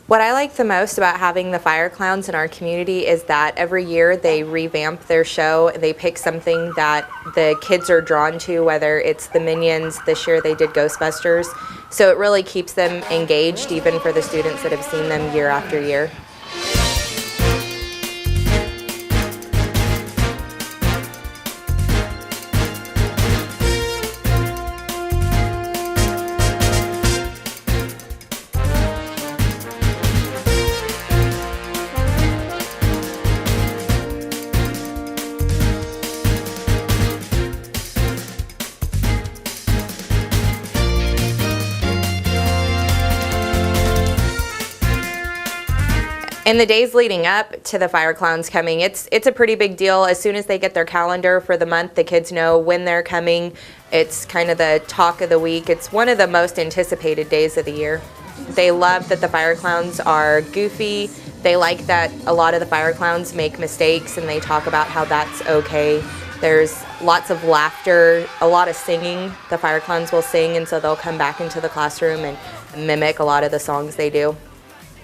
What I like the most about having the fire clowns in our community is that every year they revamp their show. They pick something that the kids are drawn to, whether it's the Minions. This year they did Ghostbusters. So it really keeps them engaged, even for the students that have seen them year after year. In the days leading up to the fire clowns coming, it's a pretty big deal. As soon as they get their calendar for the month, the kids know when they're coming. It's kind of the talk of the week. It's one of the most anticipated days of the year. They love that the fire clowns are goofy. They like that a lot of the fire clowns make mistakes and they talk about how that's okay. There's lots of laughter, a lot of singing. The fire clowns will sing, and so they'll come back into the classroom and mimic a lot of the songs they do.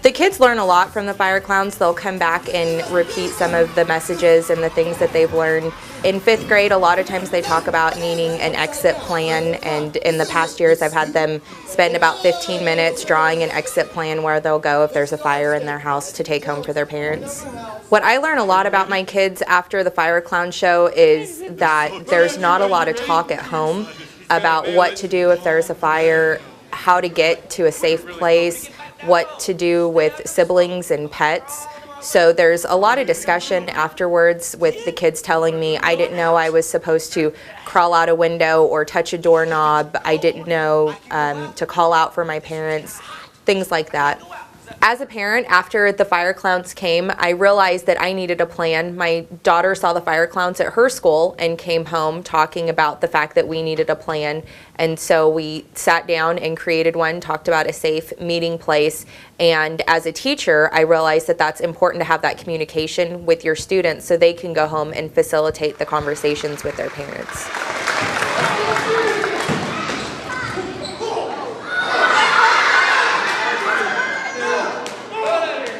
The kids learn a lot from the fire clowns. They'll come back and repeat some of the messages and the things that they've learned. In 5th grade, a lot of times they talk about needing an exit plan, and in the past years I've had them spend about 15 minutes drawing an exit plan where they'll go if there's a fire in their house to take home for their parents. What I learn a lot about my kids after the fire clown show is that there's not a lot of talk at home about what to do if there's a fire, how to get to a safe place, what to do with siblings and pets. So there's a lot of discussion afterwards with the kids telling me, I didn't know I was supposed to crawl out a window or touch a doorknob. I didn't know to call out for my parents, things like that. As a parent, after the fire clowns came, I realized that I needed a plan. My daughter saw the fire clowns at her school and came home talking about the fact that we needed a plan. And so we sat down and created one, talked about a safe meeting place. And as a teacher, I realized that that's important to have that communication with your students so they can go home and facilitate the conversations with their parents.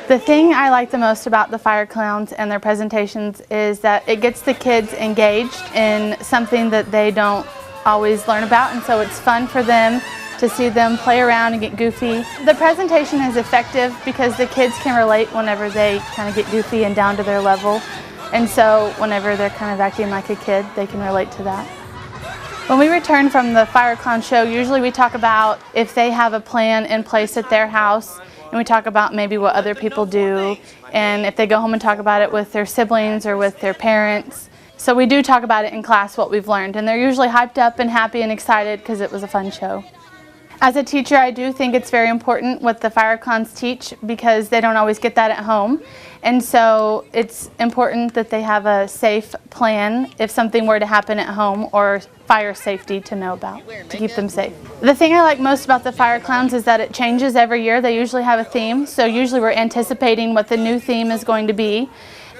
The thing I like the most about the fire clowns and their presentations is that it gets the kids engaged in something that they don't always learn about, and so it's fun for them to see them play around and get goofy. The presentation is effective because the kids can relate whenever they kind of get goofy and down to their level, and so whenever they're kind of acting like a kid, they can relate to that. When we return from the fire clown show, usually we talk about if they have a plan in place at their house, and we talk about maybe what other people do, and if they go home and talk about it with their siblings or with their parents. So we do talk about it in class, what we've learned, and they're usually hyped up and happy and excited because it was a fun show. As a teacher, I do think it's very important what the fire clowns teach because they don't always get that at home. And so it's important that they have a safe plan if something were to happen at home, or fire safety to know about, to keep them safe. The thing I like most about the fire clowns is that it changes every year. They usually have a theme, so usually we're anticipating what the new theme is going to be.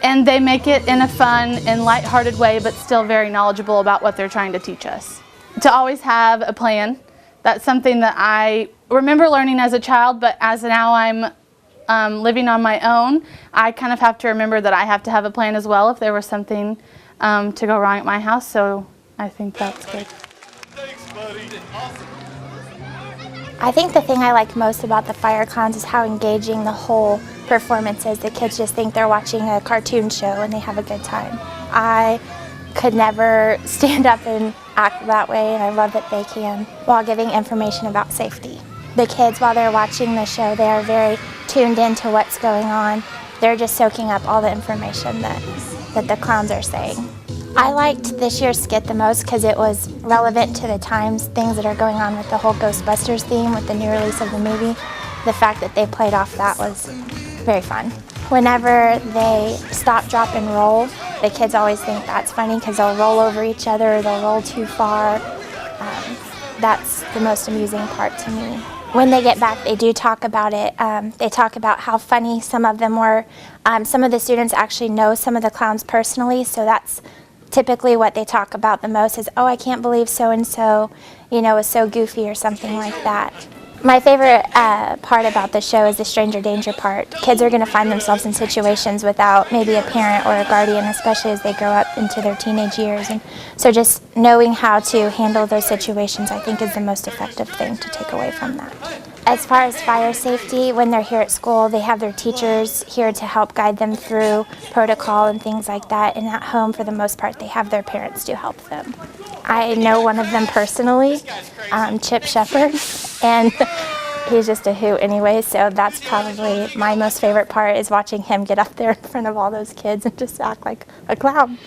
And they make it in a fun and lighthearted way, but still very knowledgeable about what they're trying to teach us. To always have a plan. That's something that I remember learning as a child, but as now I'm living on my own, I kind of have to remember that I have to have a plan as well if there was something to go wrong at my house, so I think that's good. Thanks, buddy. Awesome. I think the thing I like most about the fire clowns is how engaging the whole performance is. The kids just think they're watching a cartoon show and they have a good time. I could never stand up and act that way, and I love that they can while giving information about safety. The kids, while they're watching the show, they are very tuned into what's going on. They're just soaking up all the information that the clowns are saying. I liked this year's skit the most because it was relevant to the times, things that are going on with the whole Ghostbusters theme with the new release of the movie. The fact that they played off that was very fun. Whenever they stop, drop, and roll, the kids always think that's funny because they'll roll over each other or they'll roll too far. That's the most amusing part to me. When they get back, they do talk about it. They talk about how funny some of them were. Some of the students actually know some of the clowns personally, so that's typically what they talk about the most is, oh, I can't believe so-and-so, was so goofy or something like that. My favorite part about the show is the stranger danger part. Kids are going to find themselves in situations without maybe a parent or a guardian, especially as they grow up into their teenage years. And so just knowing how to handle those situations, I think, is the most effective thing to take away from that. As far as fire safety, when they're here at school, they have their teachers here to help guide them through protocol and things like that. And at home, for the most part, they have their parents to help them. I know one of them personally, Chip Shepard, and he's just a hoot anyway, so that's probably my most favorite part, is watching him get up there in front of all those kids and just act like a clown.